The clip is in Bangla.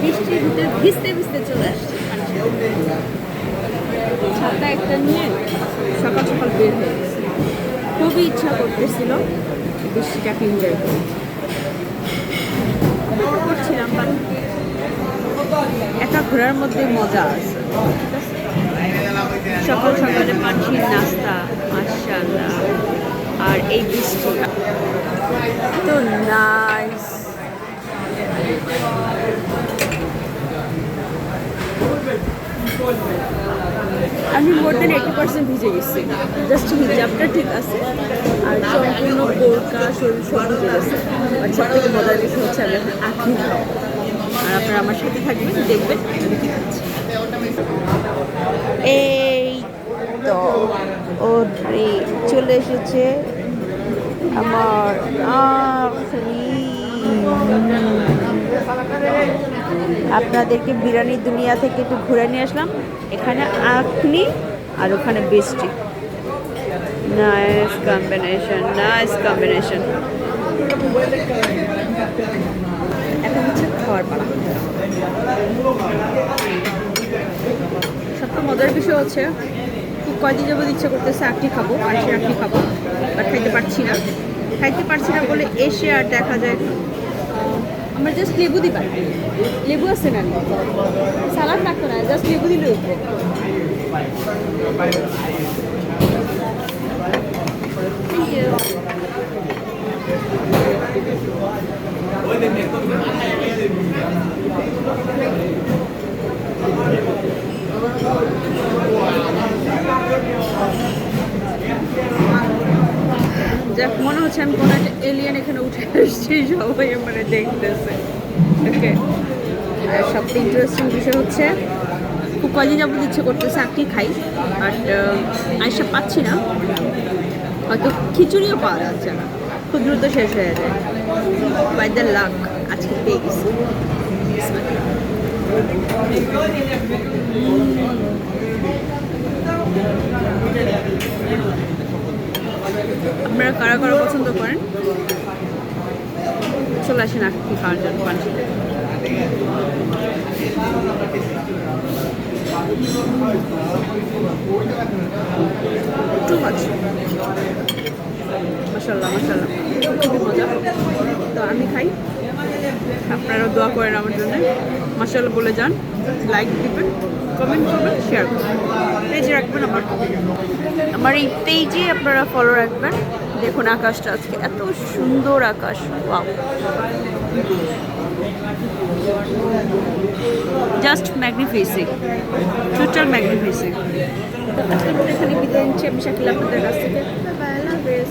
বৃষ্টির ভিতরে ভিজতে ভিজতে চলে আসছে। ছাতা একটা নিয়ে সকাল সকাল বের হয়ে গেছে। খুবই ইচ্ছা করতেছিল বৃষ্টিটাকে এনজয় করছিলাম, বাট একা ঘোরার মধ্যে মজা আছে। সকাল সকালে পাখির নাস্তা, মাশাআল্লাহ, আর এই বৃষ্টি তো নাইস। আমি মোর দেন 80% ভিজে গেছি, জাস্ট হিজাবটা ঠিক আছে আর সম্পূর্ণ বোরকা শরীর সব ভিজে গেছে। আর সব থেকে মজার বিষয় হচ্ছে আমি এখন আখি খাও, আর আপনারা আমার সাথে থাকবেন, দেখবেন আমি কি খাচ্ছি। এই তো ওরে চলে এসেছে আমার আখরি। আপনাদেরকে বিরিয়ানি দুনিয়া থেকে একটু ঘুরে নিয়ে আসলাম। এখানে আখনি আর ওখানে বৃষ্টি। Nice combination, nice combination. এখন হচ্ছে খাওয়ার পালা। সবথেকে মজার বিষয় হচ্ছে খুব কয়দিন যাবত ইচ্ছা করতেছে আখনি খাবো, আড়িশের আখনি খাবো, বাট খাইতে পারছি না বলে এসে আর দেখা যায় আমরা জাস্ট লেবু দিবা। লেবু আছে না, সালাদ লাগতো না, জাস্ট লেবু দিলে উঠবো। যাক, মনে হচ্ছে আমি কোনো একটা এলিয়েন এখানে উঠে আসছি, সবাই মানে দেখতেছে। ওকে, সবথেকে ইন্টারেস্টিং বিষয় হচ্ছে খুব কয়দিন যাবত ইচ্ছে করতেছে আখনি খাই, বাট আইসা পাচ্ছি না। হয়তো খিচুড়িও পাওয়া যাচ্ছে না, খুব দ্রুত শেষ হয়ে যায়। বাই দ্য লাক আজকে পেয়ে গেছি। আপনারা কারা কারা পছন্দ করেন চলে আসেন আখনি খাওয়ার জন্য পানিতে। টু মাছ, মাশাআল্লাহ মাশাআল্লাহ, খুবই মজা। তো আমি খাই, আপনারাও দোয়া করেন আমার জন্য, মাশাআল্লাহ বলে যান, লাইক দিবেন, কমেন্ট করবেন, শেয়ার করবেন, পেজে রাখবেন। আমার এই পেজে আপনারা ফলো রাখবেন। দেখুন আকাশটা আজকে এত সুন্দর আকাশ, ওয়াও, জাস্ট ম্যাগনিফিসিং, টোটাল ম্যাগনিফিসিং। এখানে বিদায় নিচ্ছি আমি শাকিলা আপনাদের কাছ থেকে। বাই বাই, আল্লাহ হাফেজ।